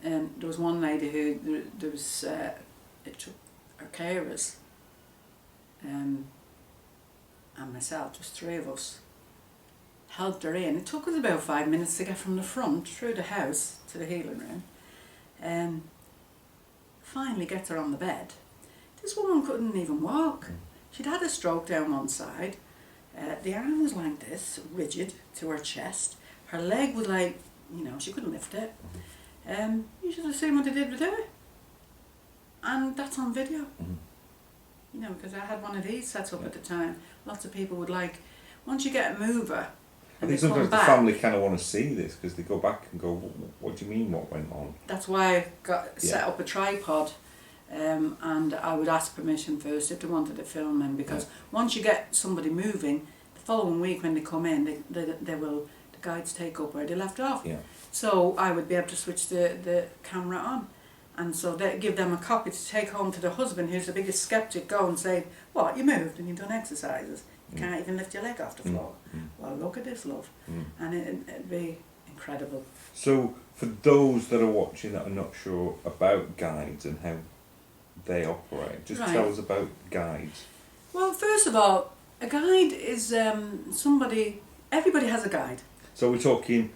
And there was one lady who, there was, it took her carers and myself, just 3 of us, helped her in. It took us about 5 minutes to get from the front through the house to the healing room, and finally get her on the bed. This woman couldn't even walk. She'd had a stroke down one side. The arm was like this, rigid to her chest. Her leg was like, you know, she couldn't lift it. You should have seen what they did with her. And that's on video. You know, because I had one of these set up at the time. Lots of people would like, once you get a mover, I think sometimes the family kind of want to see this because they go back and go, what do you mean what went on? That's why I got set up a tripod, and I would ask permission first if they wanted to film them, because once you get somebody moving, the following week when they come in, they will, the guides take up where they left off. So I would be able to switch the camera on, and so they give them a copy to take home to the husband, who's the biggest skeptic. Go and say, what, you moved and you've done exercises, you can't even lift your leg off the floor. Well, look at this, love. And it'd be incredible. So for those that are watching that are not sure about guides and how they operate, just tell us about guides. Well, first of all, a guide is somebody, everybody has a guide. So we're talking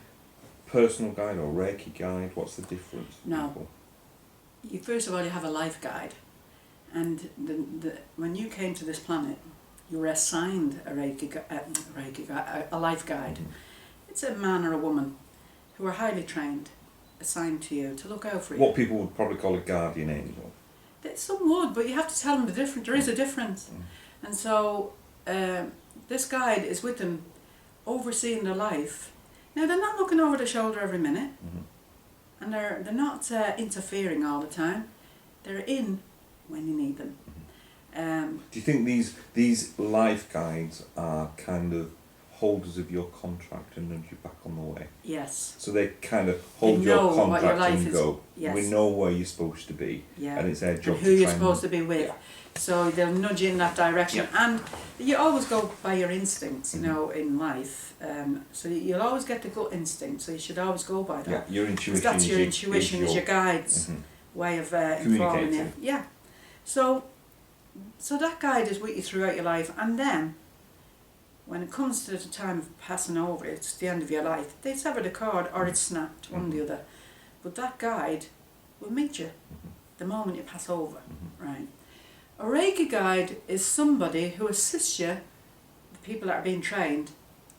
personal guide or Reiki guide, what's the difference? No. First of all, you have a life guide, and when you came to this planet, you were assigned a a life guide. It's a man or a woman who are highly trained, assigned to you to look out for you. What people would probably call a guardian angel. Some would, but you have to tell them the difference. There is a difference, and so this guide is with them, overseeing their life. Now they're not looking over the shoulder every minute. And they're not interfering all the time. They're in when you need them. Do you think these life guides are kind of holders of your contract and nudge you back on the way? Yes. So they kind of hold your contract and go, yes, we know where you're supposed to be, and it's their job and who you're supposed to be with. So they'll nudge you in that direction. And you always go by your instincts, you know, in life. So you'll always get the gut instinct, so you should always go by that. Yeah, your intuition. That's your intuition, is your guide's way of informing you. Yeah. So that guide is with you throughout your life, and then when it comes to the time of passing over, it's the end of your life, they sever the cord or it's snapped, one or the other. But that guide will meet you the moment you pass over, right? A Reiki guide is somebody who assists you. The people that are being trained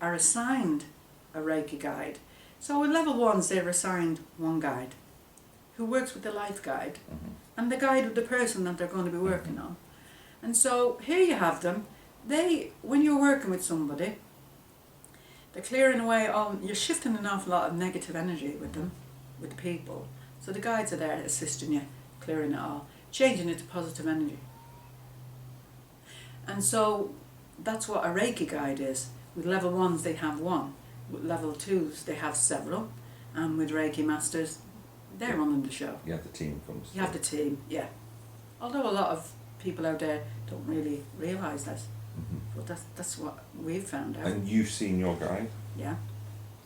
are assigned a Reiki guide. So with level 1s, they're assigned one guide who works with the life guide and the guide of the person that they're going to be working on. And so here you have them. When you're working with somebody, they're clearing away you're shifting an awful lot of negative energy with them, with the people. So the guides are there assisting you, clearing it all, changing it to positive energy. And so that's what a Reiki guide is. With level 1s, they have one. With level 2s, they have several. And with Reiki masters, they're running the show. You have the team comes. You have the team, yeah. Although a lot of people out there don't really realise that. But that's what we've found out. And you've seen your guide? Yeah.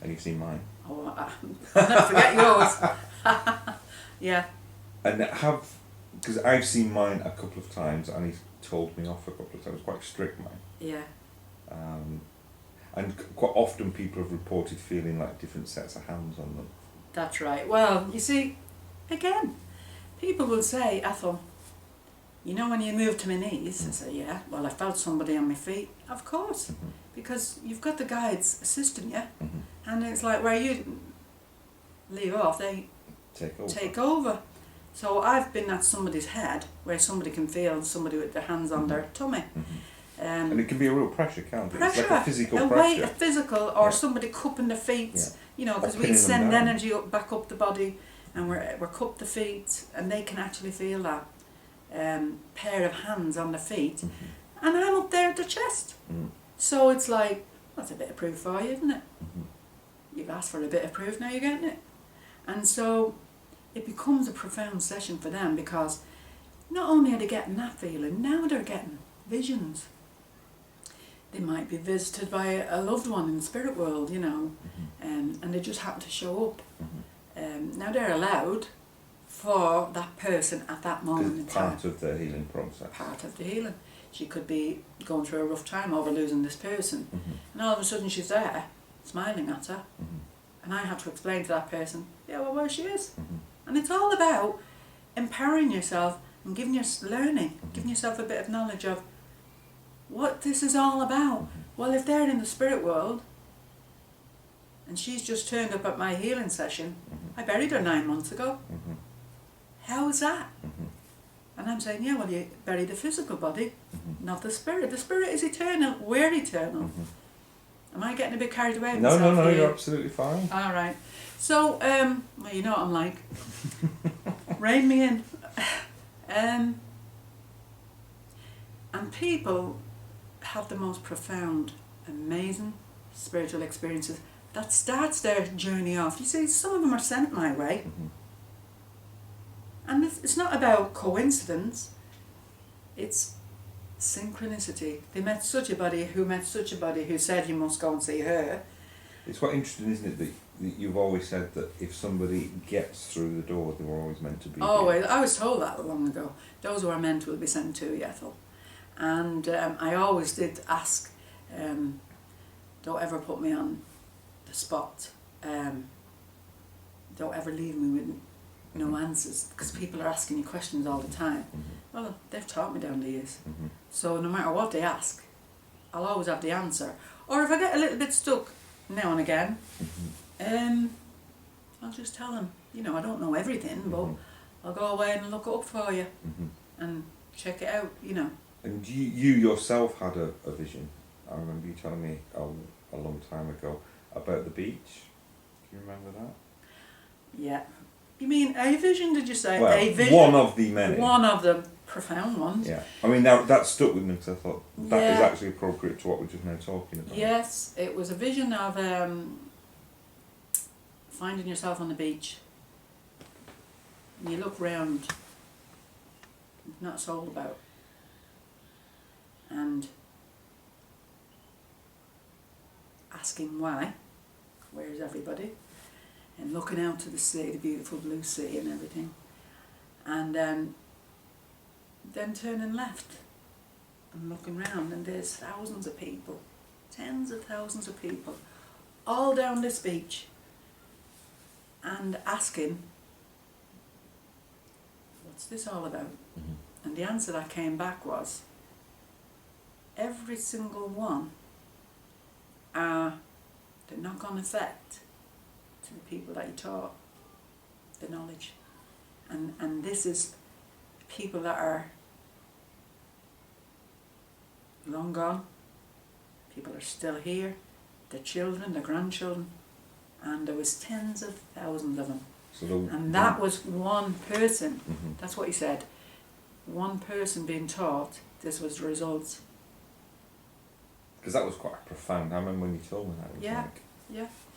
And you've seen mine? Oh, I'll never forget yours. Yeah. And because I've seen mine a couple of times and he's told me off a couple of times, quite strict mine. Yeah. And quite often people have reported feeling like different sets of hands on them. That's right. Well, you see, again, people will say, Ethel, you know when you move to my knees? I say, yeah, well I felt somebody on my feet. Of course, because you've got the guides assisting you, and it's like where you leave off, they take over. So I've been at somebody's head where somebody can feel somebody with their hands on their tummy. And it can be a real pressure, can't it? Pressure, it's like a physical a pressure. weight, a physical, or somebody cupping the feet, you know, because we send energy back up the body, and we're cupped the feet, and they can actually feel that pair of hands on the feet, and I'm up there at the chest. So it's like, that's a bit of proof for you, isn't it? You've asked for a bit of proof, now you're getting it. And so it becomes a profound session for them, because not only are they getting that feeling, now they're getting visions. They might be visited by a loved one in the spirit world, you know, and they just happen to show up. Now they're allowed for that person at that moment in time. Part of the healing process. Part of the healing. She could be going through a rough time over losing this person, and all of a sudden she's there, smiling at her, and I have to explain to that person, yeah, well, where she is. And it's all about empowering yourself and giving yourself a bit of knowledge of what this is all about. Well, if they're in the spirit world, and she's just turned up at my healing session, I buried her 9 months ago. How is that? And I'm saying, yeah, well, you bury the physical body, not the spirit. The spirit is eternal. We're eternal. Am I getting a bit carried away with myself? No, you're absolutely fine. All right. So, well, you know what I'm like. Rein me in. And people have the most profound, amazing spiritual experiences. That starts their journey off. You see, some of them are sent my way. And it's not about coincidence, it's synchronicity. They met such a body who said you must go and see her. It's quite interesting, isn't it, that you've always said that if somebody gets through the door, they were always meant to be Always. I was told that long ago. Those who are meant will be sent to you, Ethel. And I always did ask, don't ever put me on the spot. Don't ever leave me with no answers, because people are asking you questions all the time. Well, they've taught me down the years. So no matter what they ask, I'll always have the answer. Or if I get a little bit stuck now and again, I'll just tell them, you know, I don't know everything, but I'll go away and look it up for you and check it out, you know. And you yourself had a vision. I remember you telling me a long time ago about the beach. Do you remember that? Yeah. You mean a vision, did you say? Well, a vision? one of the many. One of the profound ones. Yeah. I mean, that stuck with me because I thought that is actually appropriate to what we're just now talking about. Yes, it was a vision of finding yourself on the beach. And you look round, it's not a soul about. And asking why, where's everybody? And looking out to the sea, the beautiful blue sea and everything. And then turning left and looking round, and there's thousands of people, tens of thousands of people, all down this beach, and asking, what's this all about? And the answer that came back was, every single one are the knock-on effect to the people that you taught the knowledge. And this is people that are long gone, people are still here, their children, their grandchildren, and there was tens of thousands of them. And that was one person, that's what he said, one person being taught, this was the results. Because that was quite profound. I remember when you told me that. It was yeah.